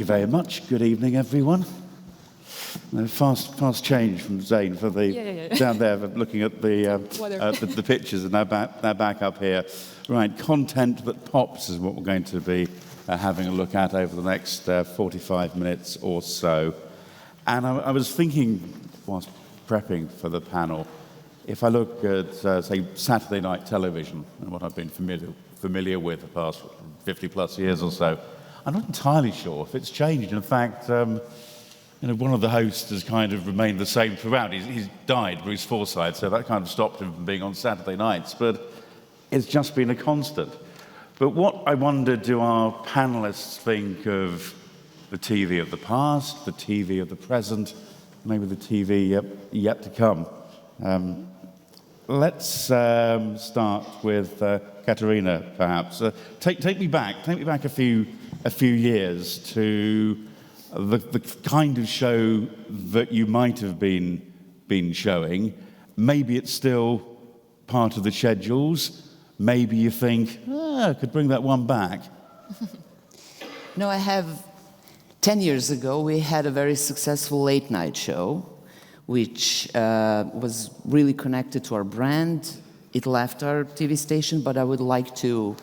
very much. Good evening, everyone. Fast change from Zane for the down there, looking at the pictures, and they're back up here. Right, content that pops is what we're going to be having a look at over the next 45 minutes or so. And I was thinking, whilst prepping for the panel, if I look at, say, Saturday night television, and what I've been familiar with the past 50 plus years or so, I'm not entirely sure if it's changed. In fact, one of the hosts has kind of remained the same throughout. He's died, Bruce Forsyth, so that kind of stopped him from being on Saturday nights. But it's just been a constant. But what I wonder, do our panelists think of the TV of the past, the TV of the present, maybe the TV yet to come? Let's start with Katerina, perhaps. Take me back a few years to the kind of show that you might have been showing. Maybe it's still part of the schedules. Maybe you think, I could bring that one back. No, I have. 10 years ago, we had a very successful late night show, which was really connected to our brand. It left our TV station, but I would like to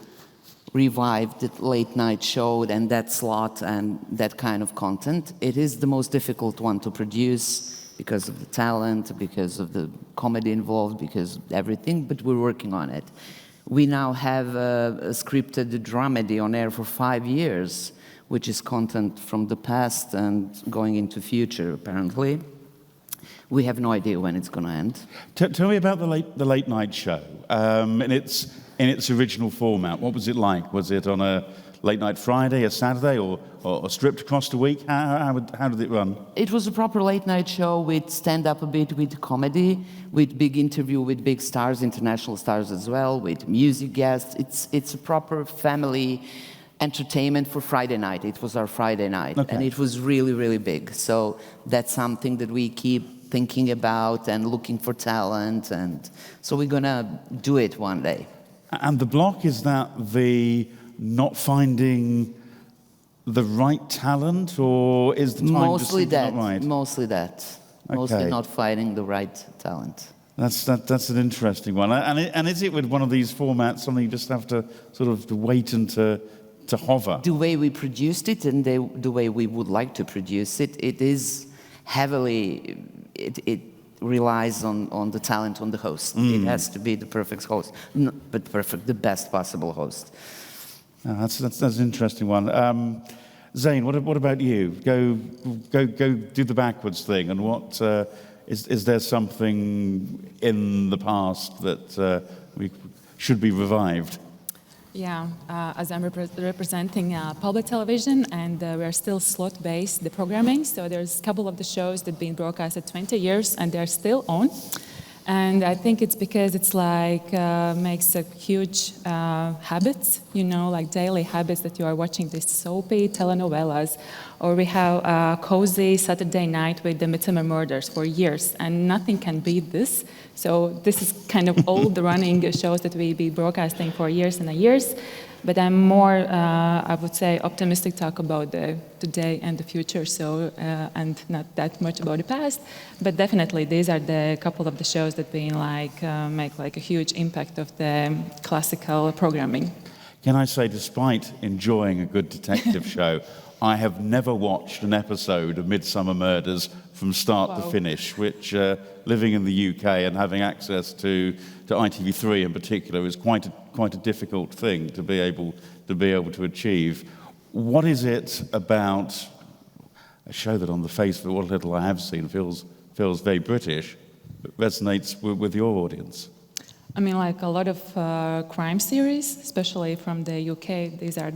revive the late night show and that slot and that kind of content. It is the most difficult one to produce because of the talent, because of the comedy involved, because of everything, but we're working on it. We now have a scripted dramedy on air for 5 years, which is content from the past and going into future, apparently. We have no idea when it's going to end. Tell me about the late night show in its original format. What was it like? Was it on a late night Friday, a Saturday, or stripped across the week? How did it run? It was a proper late night show with stand-up a bit, with comedy, with big interview with big stars, international stars as well, with music guests. It's a proper family entertainment for Friday night. It was our Friday night, and it was really, really big. So that's something that we keep thinking about and looking for talent, and so we're gonna do it one day. And the block, is that the not finding the right talent, or is the time mostly just not right? Mostly that. Mostly not finding the right talent. That's an interesting one. And is it with one of these formats something you just have to sort of wait and to hover? The way we produced it and the way we would like to produce it, it is heavily, it relies on the talent on the host. It has to be the perfect host, the best possible host. That's an interesting one. Zane, what about you? Go do the backwards thing. And what is there something in the past that we should be revived? Yeah, as I'm representing public television, and we're still slot-based, the programming, so there's a couple of the shows that have been broadcasted 20 years, and they're still on. And I think it's because it's like makes a huge habits, like daily habits that you are watching these soapy telenovelas, or we have a cozy Saturday night with the Midsummer Murders for years, and nothing can beat this. So this is kind of all the running shows that we be broadcasting for years and years. But I'm more, I would say, optimistic talk about the today and the future, so and not that much about the past. But definitely, these are the couple of the shows that been like make like a huge impact of the classical programming. Can I say, despite enjoying a good detective show, I have never watched an episode of Midsummer Murders from start to finish, which living in the UK and having access to ITV3 in particular is quite a difficult thing to be able to achieve. What is it about a show that on the face of it, what little I have seen, feels very British, but resonates with your audience? I mean, like a lot of crime series, especially from the UK, these are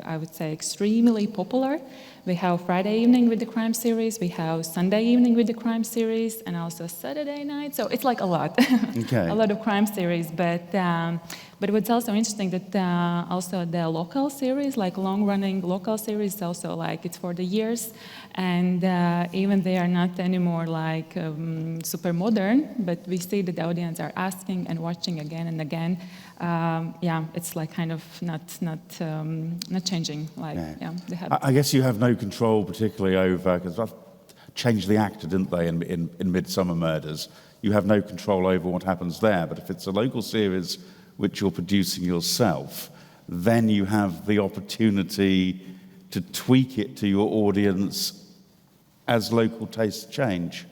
I would say, extremely popular. We have Friday evening with the crime series, we have Sunday evening with the crime series, and also Saturday night. So it's like a lot, a lot of crime series. But what's also interesting that also the local series, like long-running local series, also like it's for the years, and even they are not anymore like super modern, but we see that the audience are asking and watching again and again yeah, it's like kind of not changing. Like, yeah, they have. I guess you have no control particularly over, because I've changed the actor, didn't they, in Midsummer Murders? You have no control over what happens there, but if it's a local series which you're producing yourself, then you have the opportunity to tweak it to your audience as local tastes change.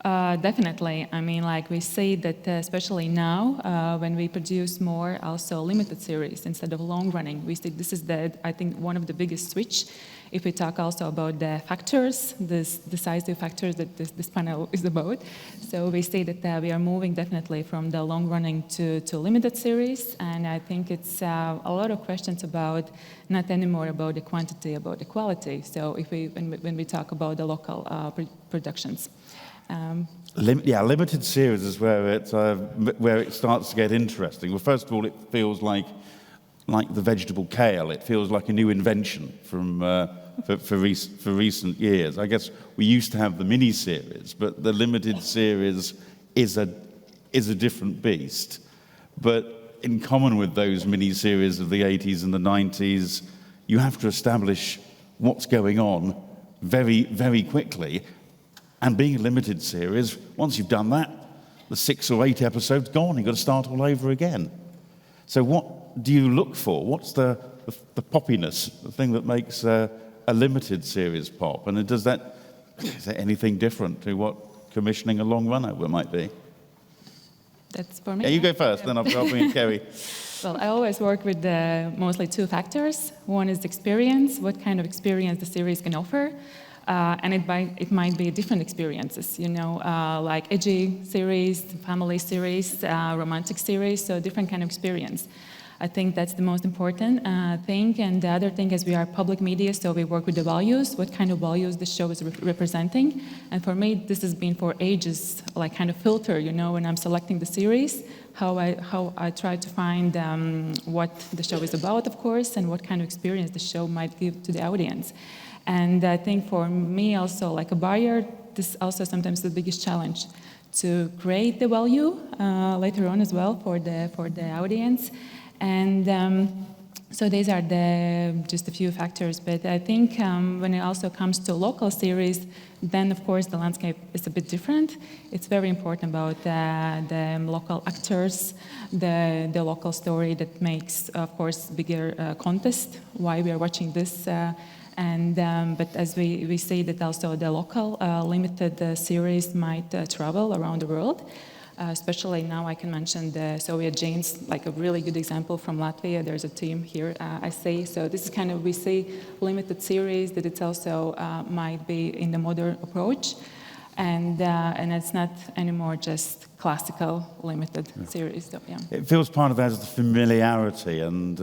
Definitely. I mean, like we say that especially now, when we produce more also limited series instead of long running, we see this is I think one of the biggest switch. If we talk also about the factors, this decisive factors that this panel is about. So we say that we are moving definitely from the long running to limited series, and I think it's a lot of questions about not anymore about the quantity, about the quality. So if when we talk about the local productions. Limited series is where it starts to get interesting. Well, first of all, it feels like the vegetable kale. It feels like a new invention for recent years. I guess we used to have the mini-series, but the limited series is a different beast. But in common with those mini-series of the 80s and the 90s, you have to establish what's going on very, very quickly. And being a limited series, once you've done that, the 6 or 8 episodes gone. You've got to start all over again. So what do you look for? What's the poppiness, the thing that makes a limited series pop? And is there anything different to what commissioning a long runner might be? That's for me. Yeah, you go first, then I'll bring in Kerry. Well, I always work with mostly 2 factors. One is experience, what kind of experience the series can offer. And it might be different experiences, you know, like edgy series, family series, romantic series, so different kind of experience. I think that's the most important thing. And the other thing is we are public media, so we work with the values, what kind of values the show is representing. And for me, this has been for ages, like kind of filter, you know, when I'm selecting the series, how I try to find what the show is about, of course, and what kind of experience the show might give to the audience. And I think for me also, like a buyer, this is also sometimes the biggest challenge, to create the value later on as well for the audience. And so these are just a few factors. But I think when it also comes to local series, then of course the landscape is a bit different. It's very important about the local actors, the local story that makes, of course, bigger contest, why we are watching this. But as we say that also the local limited series might travel around the world. Especially now I can mention the Soviet James, like a really good example from Latvia. There's a team here, I say. So this is kind of, we say, limited series that it's also might be in the modern approach. And it's not anymore just classical limited series. So, yeah. It feels part of that as the familiarity. And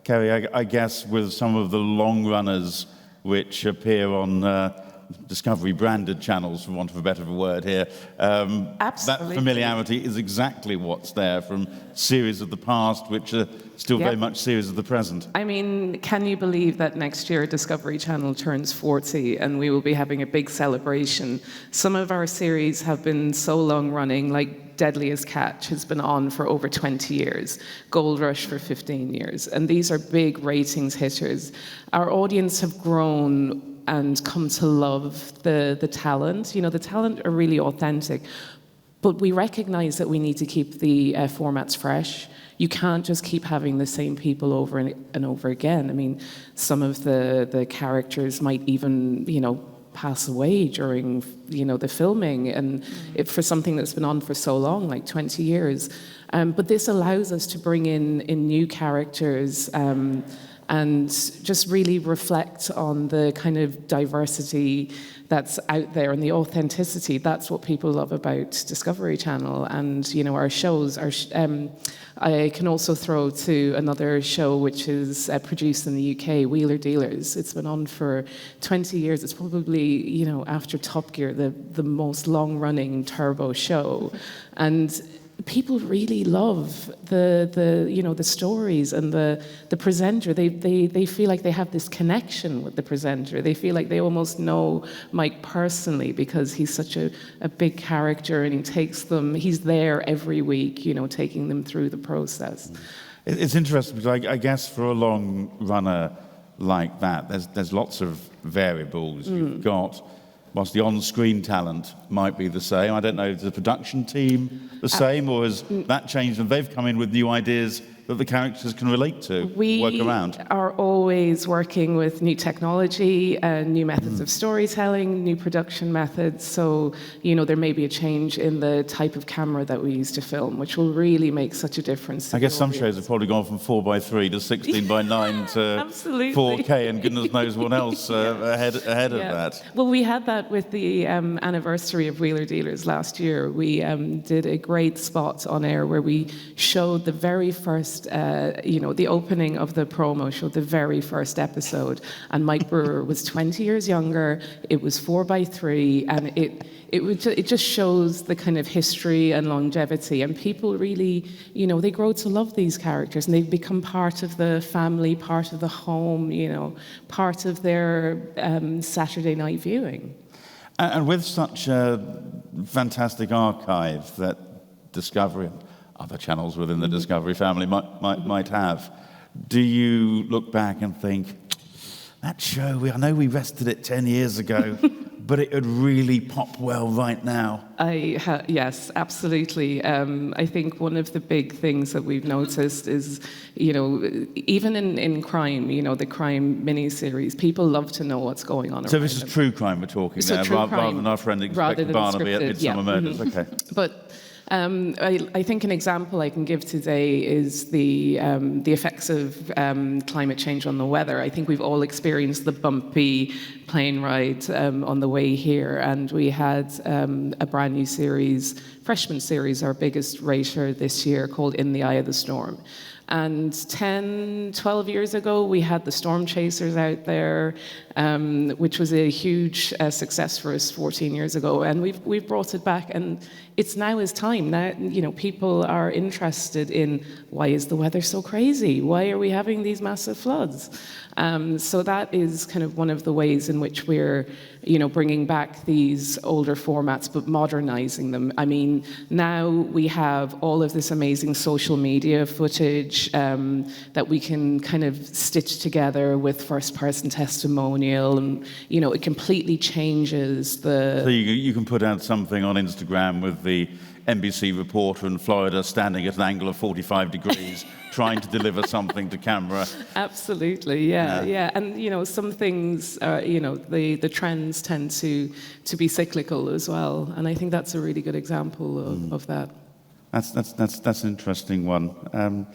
Kerry, I guess with some of the long runners which appear on Discovery branded channels, for want of a better word here, that familiarity is exactly what's there from series of the past, which are still very much series of the present. I mean, can you believe that next year Discovery Channel turns 40 and we will be having a big celebration? Some of our series have been so long running, like Deadliest Catch has been on for over 20 years, Gold Rush for 15 years, and these are big ratings hitters. Our audience have grown and come to love the talent. You know, the talent are really authentic, but we recognize that we need to keep the formats fresh. You can't just keep having the same people over and over again. I mean, some of the characters might even, you know, pass away during, you know, the filming, and for something that's been on for so long, like 20 years. But this allows us to bring in new characters, and just really reflect on the kind of diversity that's out there and the authenticity. That's what people love about Discovery Channel and, you know, our shows. I can also throw to another show which is produced in the UK, Wheeler Dealers. It's been on for 20 years. It's probably, you know, after Top Gear, the most long-running turbo show. And people really love the stories and the presenter. They feel like they have this connection with the presenter. They feel like they almost know Mike personally because he's such a big character, and he's there every week, taking them through the process. It's interesting because I guess for a long runner like that, there's lots of variables. You've got, whilst the on-screen talent might be the same, I don't know, is the production team the same, or has that changed and they've come in with new ideas that the characters can relate to, work around? We are always working with new technology and new methods of storytelling, new production methods. So, there may be a change in the type of camera that we use to film, which will really make such a difference. I guess some shows have probably gone from 4:3 to 16:9 to Absolutely. 4K and goodness knows what else ahead of that. Well, we had that with the anniversary of Wheeler Dealers last year. We did a great spot on air where we showed the very first the opening of the promo showed the very first episode, and Mike Brewer was 20 years younger. It was 4:3, and it just shows the kind of history and longevity. And people really, they grow to love these characters, and they've become part of the family, part of the home, part of their Saturday night viewing. And with such a fantastic archive that Discovery and other channels within the Discovery family might have, do you look back and think, that show, I know we rested it 10 years ago, but it would really pop well right now? Yes, absolutely. I think one of the big things that we've noticed is, even in crime, the crime miniseries, people love to know what's going on. So this is true crime we're talking now, rather than our friend Inspector Barnaby at Midsummer Murders. Okay. But I think an example I can give today is the effects of climate change on the weather. I think we've all experienced the bumpy plane ride on the way here, and we had a brand new series, freshman series, our biggest rater this year, called In the Eye of the Storm. And 10, 12 years ago, we had the Storm Chasers out there, which was a huge success for us 14 years ago. And we've brought it back, and it's now is time. Now, people are interested in, why is the weather so crazy? Why are we having these massive floods? So that is kind of one of the ways in which we're, bringing back these older formats, but modernizing them. I mean, now we have all of this amazing social media footage that we can kind of stitch together with first-person testimonial, and it completely changes the. So you can put out something on Instagram with the NBC reporter in Florida standing at an angle of 45 degrees trying to deliver something to camera. Absolutely, yeah. And, some things, the trends tend to be cyclical as well. And I think that's a really good example of that. That's an interesting one.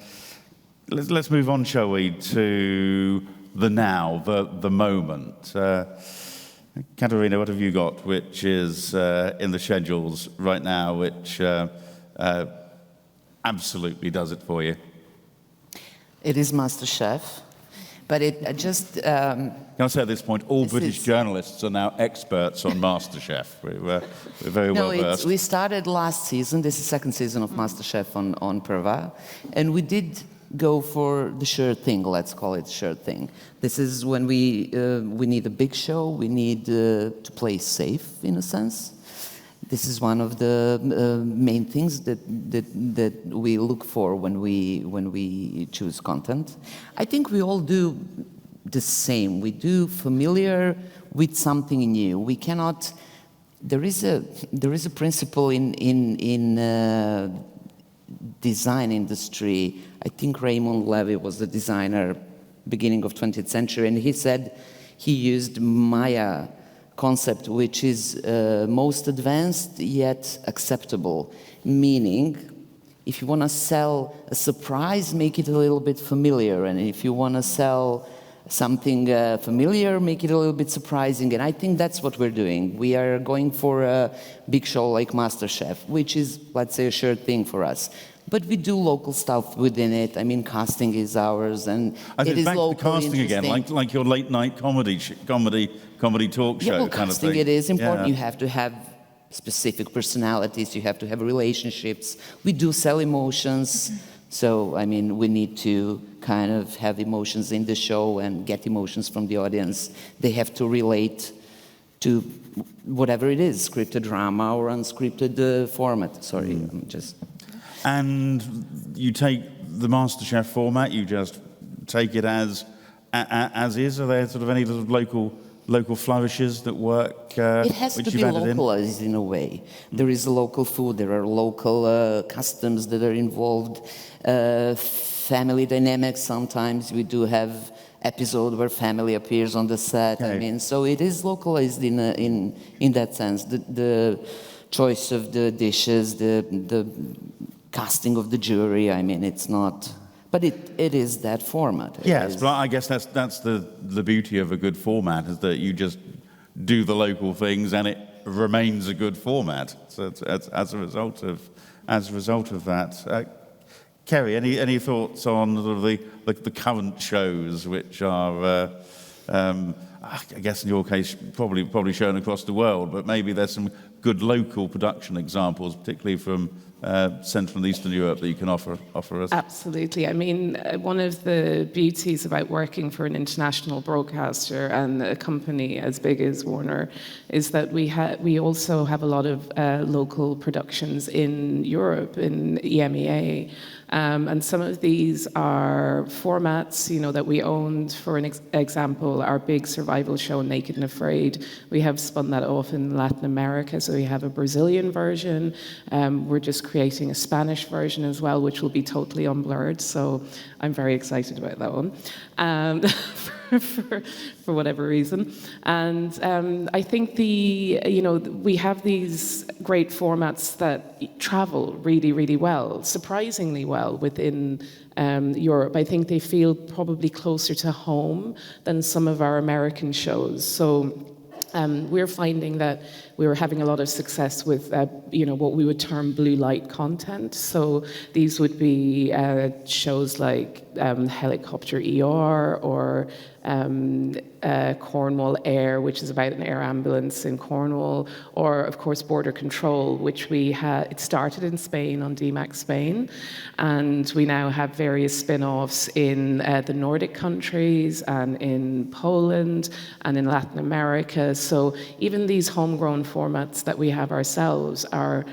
Let's move on, shall we, to the now, the moment. Katerina, what have you got, which is in the schedules right now, which absolutely does it for you? It is MasterChef, but it just... Can I say at this point, all British journalists are now experts on MasterChef. We're very well versed. We started last season. This is the second season of MasterChef on Prva, and we did go for the sure thing. Let's call it sure thing. This is when we need a big show. We need to play safe, in a sense. This is one of the main things that we look for when we choose content. I think we all do the same. We do familiar with something new. We cannot. There is a principle in design industry. I think Raymond Levy was the designer beginning of 20th century, and he said he used Maya concept, which is most advanced yet acceptable, meaning if you want to sell a surprise, make it a little bit familiar, and if you want to sell something familiar, make it a little bit surprising. And I think that's what we're doing. We are going for a big show like MasterChef, which is, let's say, a sure thing for us. But we do local stuff within it. I mean, casting is ours, and it is back local. To casting again, like your late night comedy talk show well, kind of casting thing. it is important. You have to have specific personalities, you have to have relationships. We do sell emotions, so I mean, we need to kind of have emotions in the show and get emotions from the audience. They have to relate to whatever it is, scripted drama or unscripted format. Sorry, I'm just... And you take the MasterChef format, you just take it as is? Are there sort of any sort of local flourishes that work? It has which to you've be added localized in a way. There is local food, there are local customs that are involved, family dynamics. Sometimes we do have episode where family appears on the set. Okay. I mean, so it is localized in that sense. The choice of the dishes, the casting of the jury. I mean, it's not. But it is that format. Yes, but I guess that's the beauty of a good format, is that you just do the local things and it remains a good format. So it's, as a result of that. Kerry, any thoughts on sort of the current shows, which are, I guess in your case, probably shown across the world, but maybe there's some good local production examples, particularly from Central and Eastern Europe, that you can offer us? Absolutely. I mean, one of the beauties about working for an international broadcaster and a company as big as Warner is that we also have a lot of local productions in Europe, in EMEA. And some of these are formats, that we owned. For an example, our big survival show, Naked and Afraid, we have spun that off in Latin America. So we have a Brazilian version. We're just creating a Spanish version as well, which will be totally unblurred. So I'm very excited about that one. For whatever reason. And I think we have these great formats that travel really, really well, surprisingly well within Europe. I think they feel probably closer to home than some of our American shows. So we're finding that we're having a lot of success with, what we would term blue light content. So these would be shows like Helicopter ER or Cornwall Air, which is about an air ambulance in Cornwall, or of course Border Control, which it started in Spain on DMAX Spain, and we now have various spin-offs in the Nordic countries and in Poland and in Latin America. So even these homegrown formats that we have ourselves are,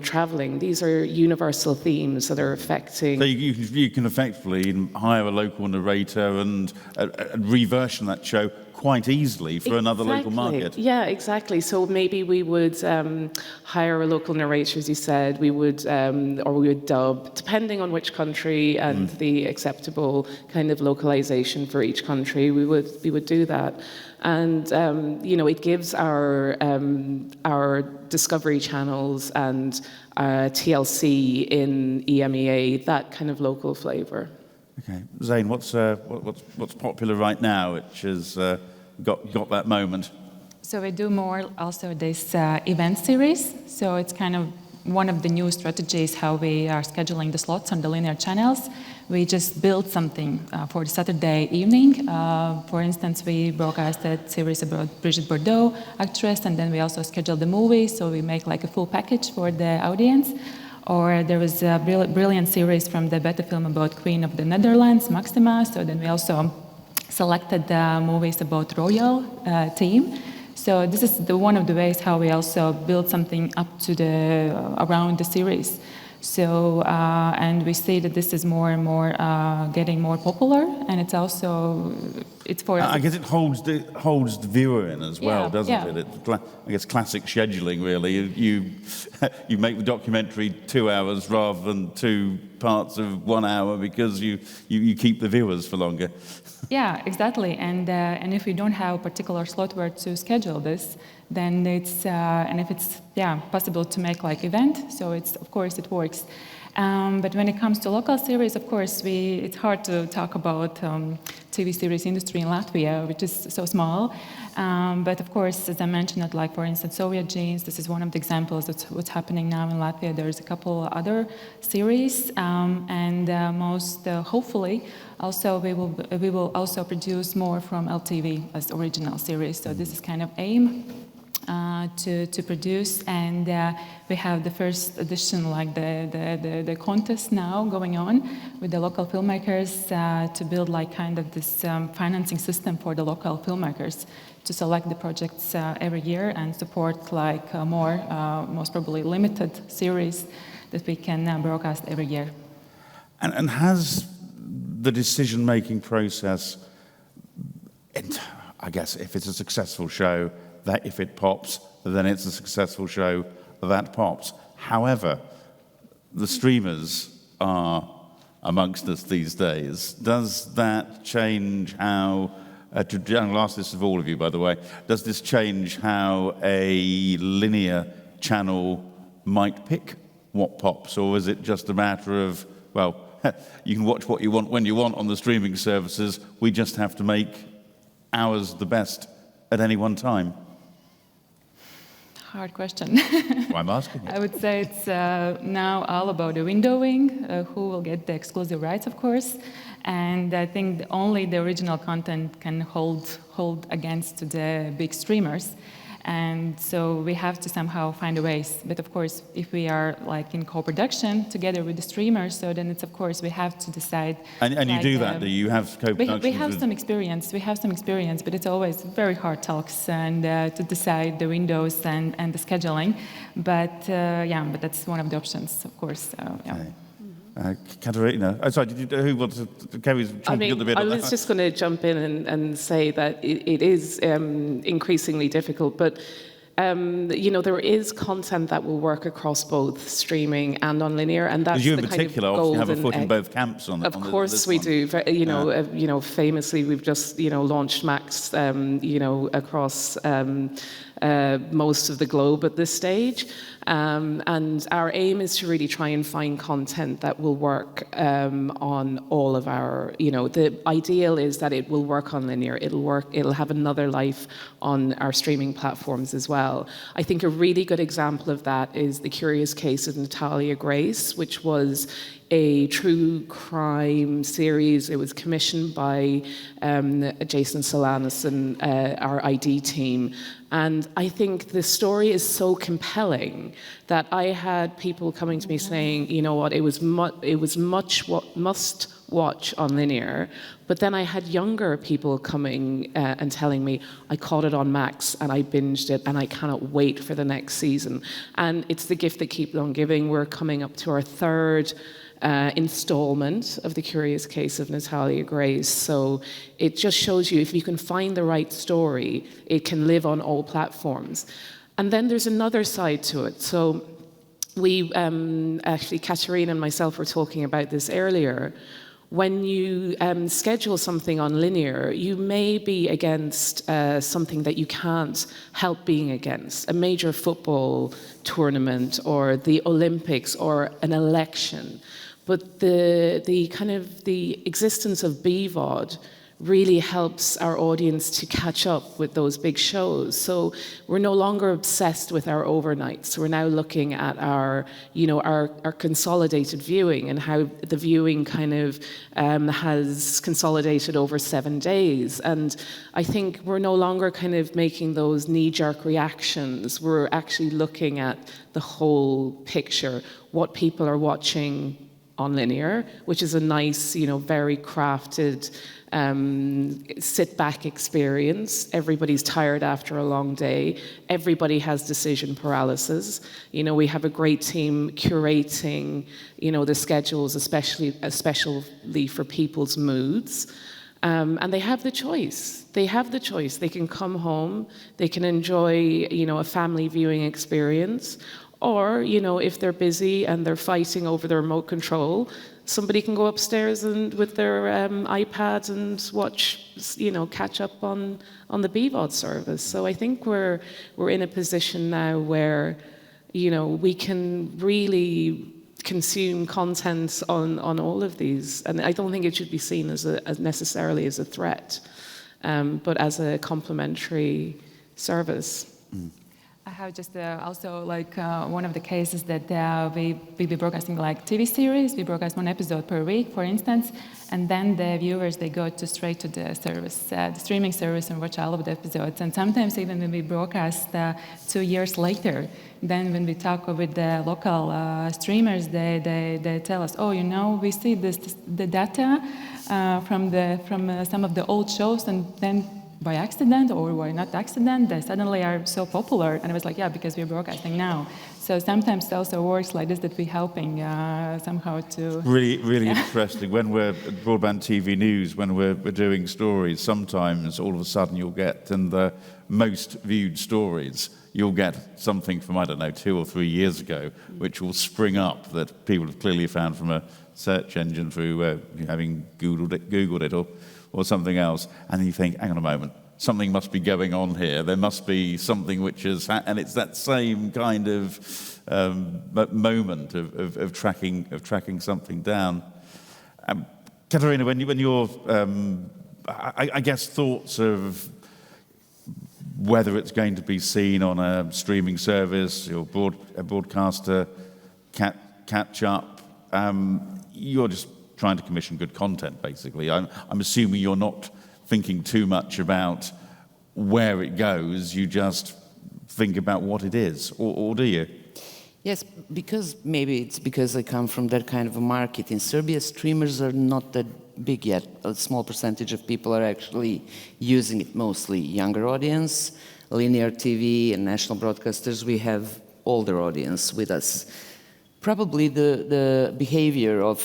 traveling. These are universal themes that are affecting. So you can effectively hire a local narrator and reversion that show quite easily for another local market. Yeah, exactly. So maybe we would hire a local narrator, as you said. We would, or we would dub, depending on which country and the acceptable kind of localization for each country. We would do that, and it gives our Discovery channels and TLC in EMEA that kind of local flavour. Okay, Zane, what's popular right now, which has got that moment? So we do more also this event series. So it's kind of one of the new strategies how we are scheduling the slots on the linear channels. We just built something for the Saturday evening. For instance, we broadcast a series about Brigitte Bardot, actress, and then we also scheduled the movie. So we make like a full package for the audience. Or there was a brilliant series from the Beta film about Queen of the Netherlands, Maxima. So then we also selected movies about royal team. So this is one of the ways how we also build something up to around the series. So and we see that this is more and more getting more popular, and it's for. I guess it holds the viewer in as well, doesn't it? I guess classic scheduling, really. You make the documentary 2 hours rather than 2 parts of 1 hour because you keep the viewers for longer. Yeah, exactly. And if we don't have a particular slot where to schedule this, then it's and if it's possible to make like event, so of course it works. But when it comes to local series, of course, it's hard to talk about TV series industry in Latvia, which is so small. But of course, as I mentioned, like for instance, Soviet Genes, this is one of the examples of what's happening now in Latvia. There's a couple other series, and hopefully, also we will also produce more from LTV as original series. So this is kind of aim. to produce, and we have the first edition, like the contest now going on with the local filmmakers to build like kind of this financing system for the local filmmakers to select the projects every year and support like more, most probably limited series that we can broadcast every year. And has the decision-making process, I guess if it's a successful show, that if it pops, then it's a successful show, that pops. However, the streamers are amongst us these days. Does that change how, I'll ask this of all of you, by the way, does this change how a linear channel might pick what pops, or is it just a matter of, well, you can watch what you want when you want on the streaming services, we just have to make ours the best at any one time? Hard question. Well, I'm asking it. I would say it's now all about the windowing, who will get the exclusive rights, of course. And I think only the original content can hold against the big streamers. And so we have to somehow find a ways. But of course, if we are like in co-production together with the streamers, so then it's of course we have to decide. And like, you do that, do you have co-production? We have some experience. We have some experience, but it's always very hard talks and to decide the windows and the scheduling. But yeah, but that's one of the options, of course. Yeah. Okay. Katerina, sorry, who wanted to, Kerry's chomping at the bit. I was just going to jump in and say that it is increasingly difficult, but you know, there is content that will work across both streaming and on linear, and that's you the in kind particular of obviously have a golden foot in egg. both camps on Of on course this we one. do. You know, famously we've just launched Max, you know, across most of the globe at this stage. And our aim is to really try and find content that will work on all of our, the ideal is that it will work on linear, it'll have another life on our streaming platforms as well. I think a really good example of that is The Curious Case of Natalia Grace, which was a true crime series. It was commissioned by Jason Solanas and our ID team. And I think the story is so compelling that I had people coming to me saying, you know what, it was must watch on linear. But then I had younger people coming and telling me, I caught it on Max and I binged it and I cannot wait for the next season. And it's the gift that keeps on giving. We're coming up to our third installment of The Curious Case of Natalia Grace. So it just shows you if you can find the right story, it can live on all platforms. And then there's another side to it. So we, actually, Katerina and myself were talking about this earlier. When you schedule something on linear, you may be against something that you can't help being against, a major football tournament or the Olympics or an election. But the kind of the existence of BVOD really helps our audience to catch up with those big shows. So we're no longer obsessed with our overnights. We're now looking at our consolidated viewing and how the viewing kind of has consolidated over 7 days. And I think we're no longer kind of making those knee-jerk reactions. We're actually looking at the whole picture, what people are watching on linear, which is a nice, very crafted sit-back experience. Everybody's tired after a long day. Everybody has decision paralysis. We have a great team curating, the schedules, especially for people's moods. And they have the choice. They have the choice. They can come home. They can enjoy, a family viewing experience. Or, if they're busy and they're fighting over the remote control, somebody can go upstairs and with their iPad and watch, catch up on the BVOD service. So I think we're in a position now where, we can really consume content on all of these. And I don't think it should be seen as necessarily as a threat, but as a complementary service. I have just also like one of the cases that we be broadcasting like TV series. We broadcast one episode per week, for instance, and then the viewers, they go straight to the service, the streaming service, and watch all of the episodes. And sometimes even when we broadcast 2 years later, then when we talk with the local streamers, they tell us, oh, you know, we see the data from some of the old shows, and then by accident or by not accident, they suddenly are so popular. And I was like, yeah, because we're broadcasting now. So sometimes it also works like this, that we're helping somehow to... Really interesting. When we're at Broadband TV News, when we're doing stories, sometimes all of a sudden you'll get, in the most viewed stories, you'll get something from, I don't know, 2 or 3 years ago, which will spring up that people have clearly found from a search engine through having Googled it or something else, and then you think, hang on a moment, something must be going on here. There must be something which is, and it's that same kind of moment of tracking something down. Katarina, when you're, I guess thoughts of whether it's going to be seen on a streaming service or a broadcaster catch up, you're just trying to commission good content, basically. I'm assuming you're not thinking too much about where it goes. You just think about what it is, or do you? Yes, because maybe it's because I come from that kind of a market. In Serbia, streamers are not that big yet. A small percentage of people are actually using it, mostly younger audience, linear TV and national broadcasters. We have older audience with us. Probably the behavior of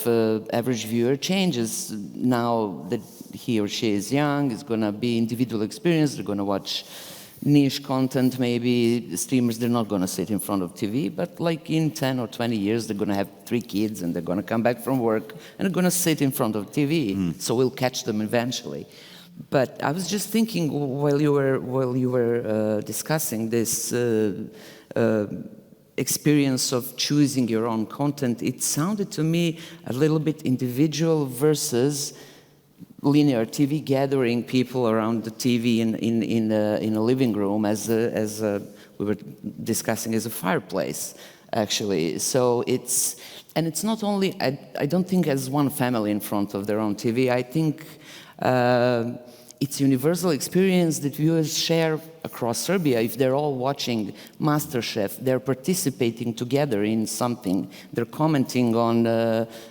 average viewer changes now that he or she is young. It's going to be individual experience. They're going to watch niche content, maybe. Streamers, they're not going to sit in front of TV, but like in 10 or 20 years, they're going to have 3 kids and they're going to come back from work and they're going to sit in front of TV. So we'll catch them eventually. But I was just thinking while you were discussing this experience of choosing your own content, it sounded to me a little bit individual versus linear TV gathering people around the TV in a living room as we were discussing, as a fireplace, actually. So it's not only, I don't think as one family in front of their own TV. I think it's universal experience that viewers share across Serbia. If they're all watching MasterChef, they're participating together in something. They're commenting on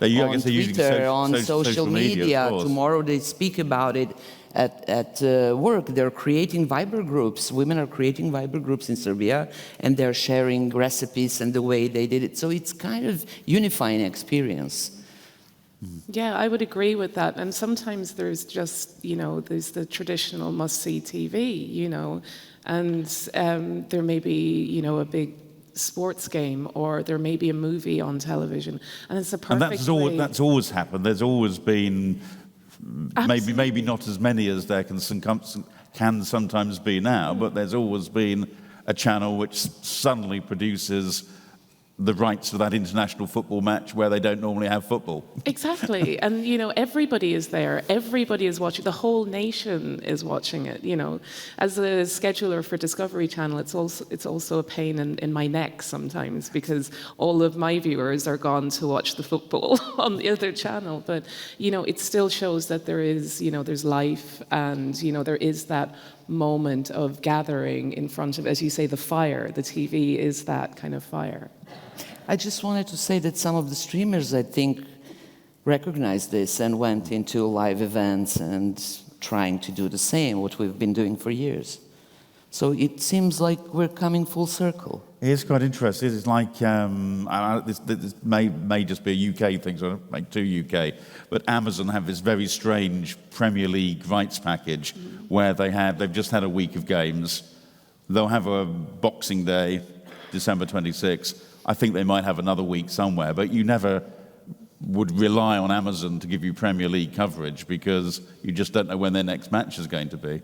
Twitter, on social media. Tomorrow they speak about it at work. They're creating Viber groups. Women are creating Viber groups in Serbia, and they're sharing recipes and the way they did it. So it's kind of unifying experience. Yeah, I would agree with that. And sometimes there's just, there's the traditional must-see TV, and there may be, a big sports game, or there may be a movie on television, and it's a perfect And that's always happened. There's always been maybe not as many as there can sometimes be now, but there's always been a channel which suddenly produces the rights for that international football match where they don't normally have football. Exactly. And, everybody is there. Everybody is watching. The whole nation is watching it, As a scheduler for Discovery Channel, it's also a pain in my neck sometimes, because all of my viewers are gone to watch the football on the other channel. But, it still shows that there is, there's life, and, there is that moment of gathering in front of, as you say, the fire. The TV is that kind of fire. I just wanted to say that some of the streamers, I think, recognized this and went into live events and trying to do the same, what we've been doing for years. So it seems like we're coming full circle. It's quite interesting. It's like, this may just be a UK thing, so make too UK, but Amazon have this very strange Premier League rights package where they've just had a week of games. They'll have a Boxing Day, December 26th. I think they might have another week somewhere, but you never would rely on Amazon to give you Premier League coverage because you just don't know when their next match is going to be.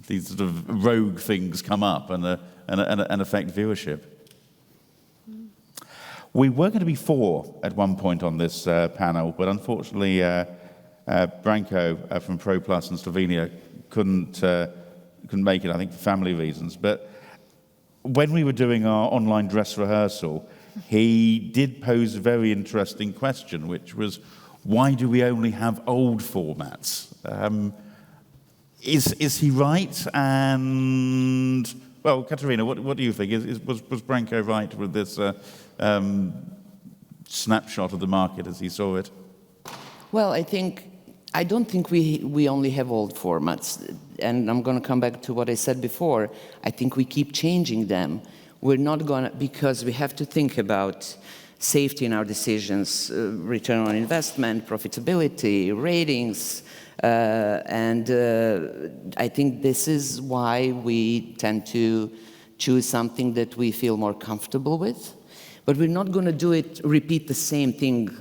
These sort of rogue things come up and affect viewership. We were going to be 4 at one point on this panel, but unfortunately Branko from Pro Plus in Slovenia couldn't make it, I think, for family reasons. But when we were doing our online dress rehearsal, he did pose a very interesting question, which was, why do we only have old formats? Is he right? And, well, Katerina, what do you think? Was Branko right with this snapshot of the market as he saw it? Well, I don't think we only have old formats. And I'm going to come back to what I said before. I think we keep changing them. We're not going to, because we have to think about safety in our decisions, return on investment, profitability, ratings. And I think this is why we tend to choose something that we feel more comfortable with. But we're not going to repeat the same thing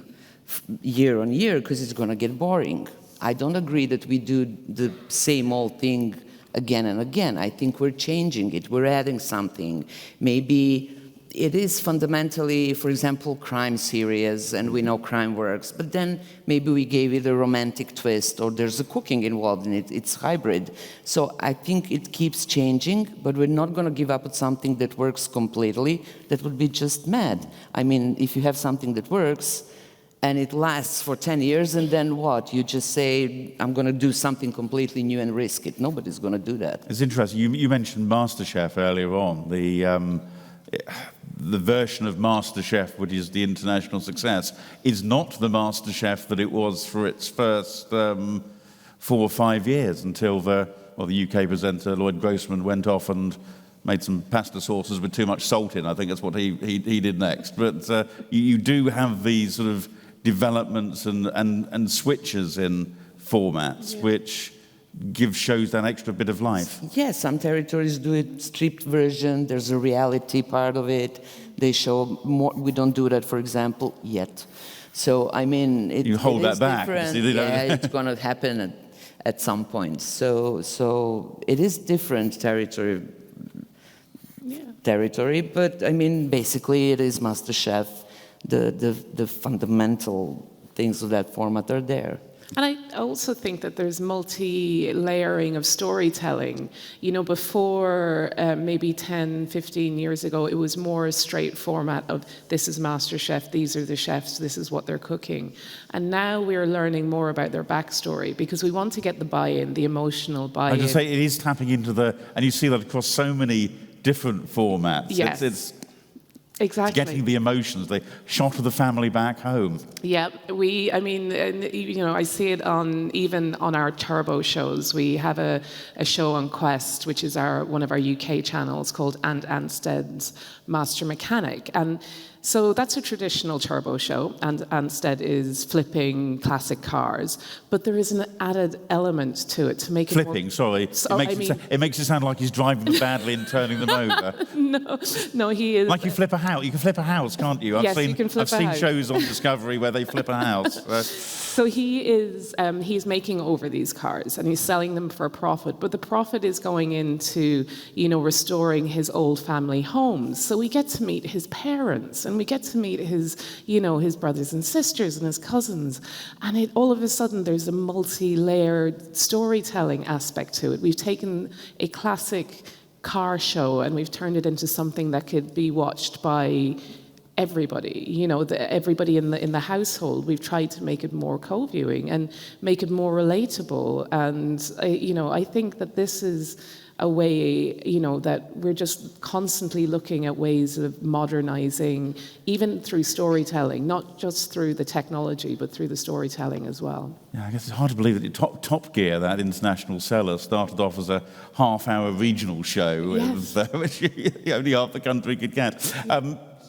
year on year, because it's going to get boring. I don't agree that we do the same old thing again and again. I think we're changing it. We're adding something. Maybe it is fundamentally, for example, crime series, and we know crime works, but then maybe we gave it a romantic twist, or there's a cooking involved in it. It's hybrid. So I think it keeps changing, but we're not going to give up on something that works completely. That would be just mad. I mean, if you have something that works, and it lasts for 10 years, and then what? You just say, I'm going to do something completely new and risk it. Nobody's going to do that. It's interesting. You mentioned MasterChef earlier on. The version of MasterChef, which is the international success, is not the MasterChef that it was for its first 4 or 5 years, until the UK presenter Lloyd Grossman went off and made some pasta sauces with too much salt in. I think that's what he did next. But you do have these sort of developments and switches in formats, which give shows that extra bit of life. Yes, some territories do it stripped version. There's a reality part of it. They show more. We don't do that, for example, yet. So I mean, you hold that back. Yeah, it's going to happen at some point. So it is different territory. But I mean, basically, it is MasterChef. The fundamental things of that format are there. And I also think that there's multi-layering of storytelling. You know, before maybe 10, 15 years ago, it was more a straight format of this is MasterChef, these are the chefs, this is what they're cooking. And now we're learning more about their backstory, because we want to get the buy-in, the emotional buy-in. I just say it is tapping into and you see that across so many different formats. Yes. It's exactly. Getting the emotions, the shot of the family back home. Yeah, I mean, you know, I see it even on our Turbo shows. We have a show on Quest, which is one of our UK channels, called Ant Ansted's Master Mechanic. And so that's a traditional turbo show, and Anstead is flipping classic cars. But there is an added element to it to make it flipping. Sorry, it makes it sound like he's driving them badly and turning them over. No, he is. Like you flip a house. You can flip a house, can't you? Yes, you can flip a house. I've seen shows on Discovery where they flip a house. So he's making over these cars and he's selling them for a profit. But the profit is going into, you know, restoring his old family homes. So we get to meet his parents, and we get to meet his brothers and sisters and his cousins. And all of a sudden there's a multi-layered storytelling aspect to it. We've taken a classic car show and we've turned it into something that could be watched by everybody, you know, everybody in the household. We've tried to make it more co-viewing and make it more relatable. And I think that this is a way, you know, that we're just constantly looking at ways of modernizing, even through storytelling, not just through the technology, but through the storytelling as well. Yeah, I guess it's hard to believe that Top Gear, that international seller, started off as a half-hour regional show, Yes. which only half the country could get.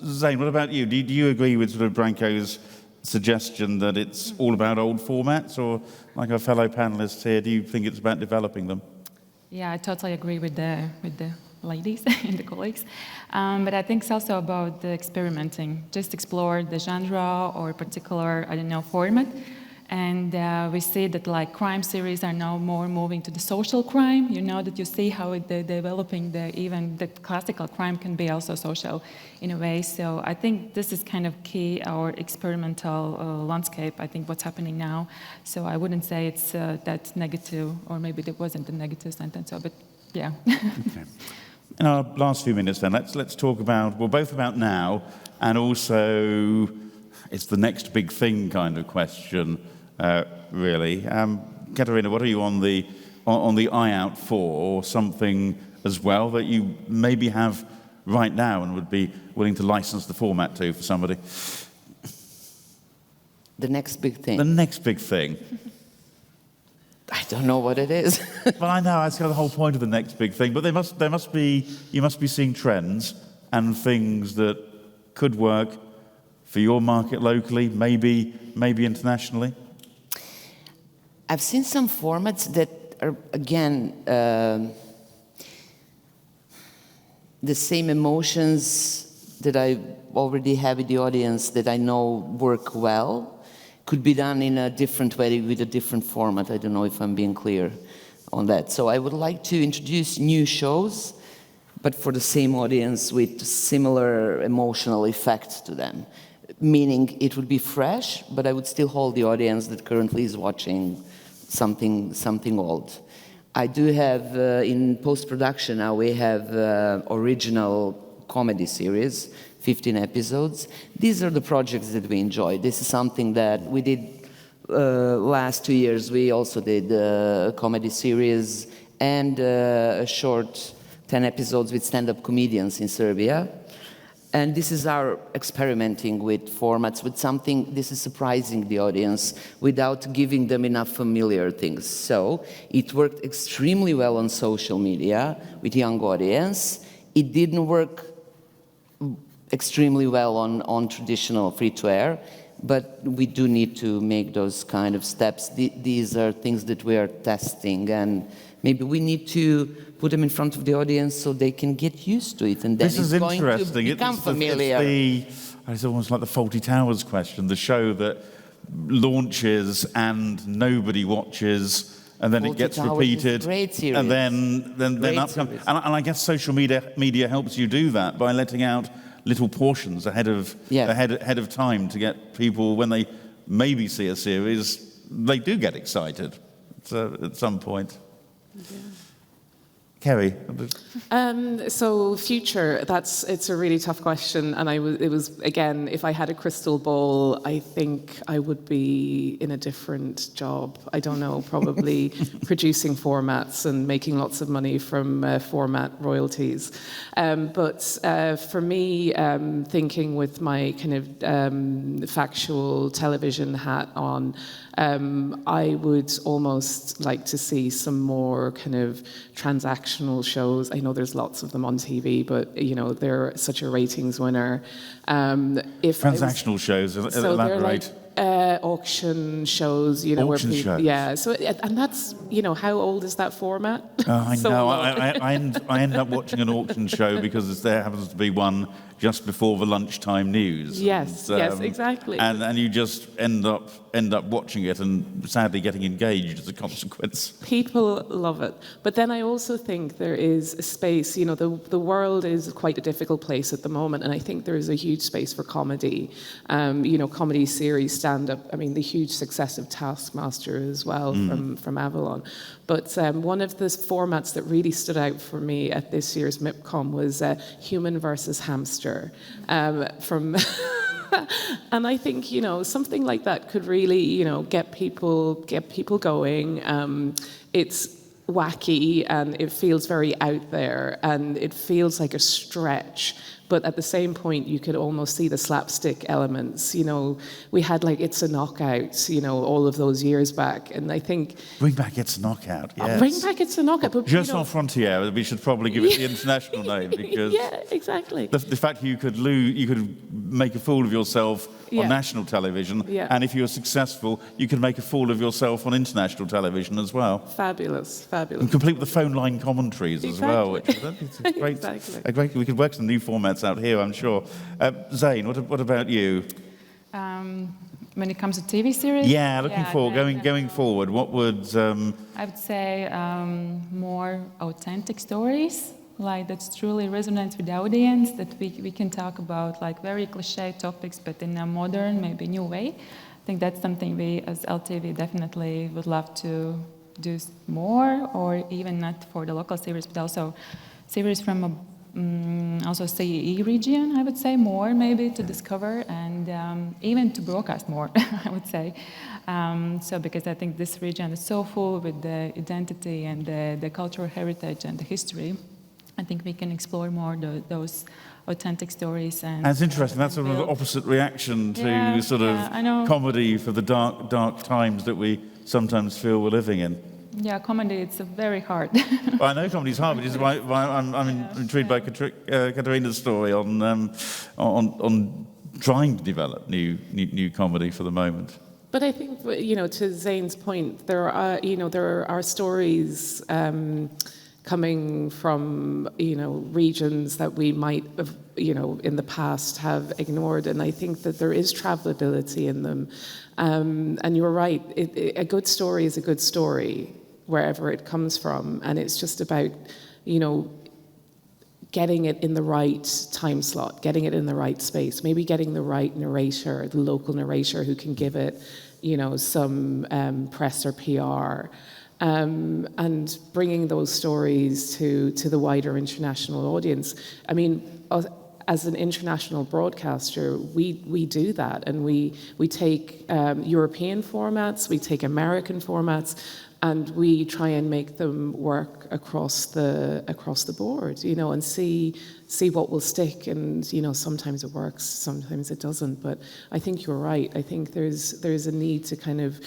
Zane, what about you? Do you agree with sort of Branko's suggestion that it's all about old formats, or like our fellow panelists here, do you think it's about developing them? Yeah, I totally agree with the ladies and the colleagues. But I think it's also about the experimenting. Just explore the genre or particular, format. And we see that like crime series are now more moving to the social crime. You know that you see how they're developing even the classical crime can be also social in a way. So I think this is kind of key, our experimental landscape, I think what's happening now. So I wouldn't say it's that negative, or maybe there wasn't a negative sentence, but yeah. Okay. In our last few minutes then, let's talk about, well, both about now and also it's the next big thing kind of question, really. Katerina, what are you on the eye out for, or something as well that you maybe have right now and would be willing to license the format to for somebody? The next big thing. The next big thing. I don't know what it is. Well, I know, that's kind of the whole point of the next big thing, but you must be seeing trends and things that could work for your market locally, maybe internationally. I've seen some formats that are, again, the same emotions that I already have in the audience that I know work well, could be done in a different way with a different format. I don't know if I'm being clear on that. So I would like to introduce new shows, but for the same audience with similar emotional effect to them. Meaning it would be fresh, but I would still hold the audience that currently is watching something old. I do have, in post-production now, we have original comedy series, 15 episodes. These are the projects that we enjoy. This is something that we did last 2 years. We also did a comedy series and a short 10 episodes with stand-up comedians in Serbia. And this is our experimenting with formats, with something, this is surprising the audience without giving them enough familiar things. So it worked extremely well on social media with young audience. It didn't work extremely well on traditional free-to-air, but we do need to make those kind of steps. These are things that we are testing, and maybe we need to put them in front of the audience so they can get used to it, and then it's going to become familiar. It's almost like the Fawlty Towers question, the show that launches and nobody watches, and then it gets repeated, great series. and then up comes. And I guess social media helps you do that by letting out little portions ahead of time to get people, when they maybe see a series, they do get excited at some point. Yeah. Kerry? So future, it's a really tough question, and it was again, if I had a crystal ball, I think I would be in a different job. I don't know, probably producing formats and making lots of money from format royalties. But for me, thinking with my kind of factual television hat on, I would almost like to see some more kind of transactional shows. I know there's lots of them on TV, but you know they're such a ratings winner. Transactional shows, elaborate. They're like auction shows, you know, auction where people, shows. yeah. So and that's, you know, how old is that format? I So know. old. I end up watching an auction show because there happens to be one just before the lunchtime news. Yes, yes, exactly. And you just end up watching it and sadly getting engaged as a consequence. People love it. But then I also think there is a space, you know, the world is quite a difficult place at the moment, and I think there is a huge space for comedy. You know, comedy series, stand-up, I mean, the huge success of Taskmaster as well from Avalon. But one of the formats that really stood out for me at this year's MIPCOM was Human versus Hamster from... And I think, you know, something like that could really, you know, get people going. It's wacky and it feels very out there and it feels like a stretch. But at the same point, you could almost see the slapstick elements. You know, we had like It's a Knockout, you know, all of those years back. And I think... Bring back It's a Knockout, yes. Bring back It's a Knockout. But, Just on Frontier, we should probably give it the international name, because... Yeah, exactly. The fact you could make a fool of yourself on national television, and if you were successful, you could make a fool of yourself on international television as well. Fabulous, fabulous. And complete with the phone line commentaries as well, which is a great. We could work some new formats out here, I'm sure. Zane, what about you? When it comes to TV series? Yeah, looking forward, going forward, what would... I would say more authentic stories, like that truly resonates with the audience, that we can talk about like very cliche topics, but in a modern, maybe new way. I think that's something we as LTV definitely would love to do more, or even not for the local series, but also series from a also CEE region, I would say, more maybe to discover and even to broadcast more, I would say. So because I think this region is so full with the identity and the cultural heritage and the history, I think we can explore more those authentic stories. And that's interesting. That's sort of an opposite reaction to sort of comedy for the dark times that we sometimes feel we're living in. Yeah, comedy, it's very hard. Well, I know comedy's hard, but it's why I'm intrigued by Katarina's story on trying to develop new comedy for the moment. But I think, to Zane's point, there are stories coming from, regions that we might have, in the past have ignored. And I think that there is travelability in them. And you're right, a good story is a good story, wherever it comes from. And it's just about, getting it in the right time slot, getting it in the right space, maybe getting the right narrator, the local narrator who can give it, some press or PR. And bringing those stories to the wider international audience. I mean, as an international broadcaster, we do that, and we take European formats, we take American formats, and we try and make them work across the board, and see what will stick. And sometimes it works, sometimes it doesn't. But I think you're right. I think there's a need to kind of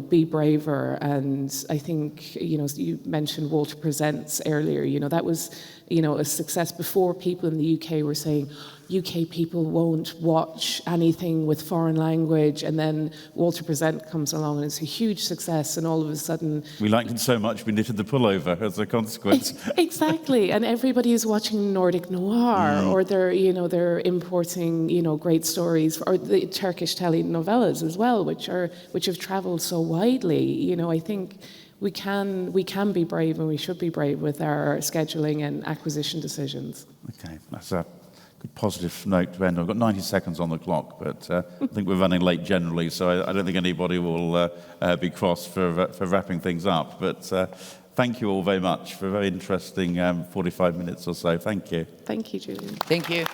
be braver. And I think you mentioned Walter Presents earlier. That was a success before. People in the UK were saying UK people won't watch anything with foreign language, and then Walter Present comes along and it's a huge success, and all of a sudden we liked it so much we knitted the pullover as a consequence. Exactly, and everybody is watching Nordic noir, or they're importing great stories, or the Turkish telenovelas as well, which have travelled so widely. I think we can be brave, and we should be brave with our scheduling and acquisition decisions. Okay, that's a good positive note to end on. I've got 90 seconds on the clock, but I think we're running late generally, so I don't think anybody will be cross for wrapping things up. But thank you all very much for a very interesting 45 minutes or so. Thank you. Thank you, Julian. Thank you.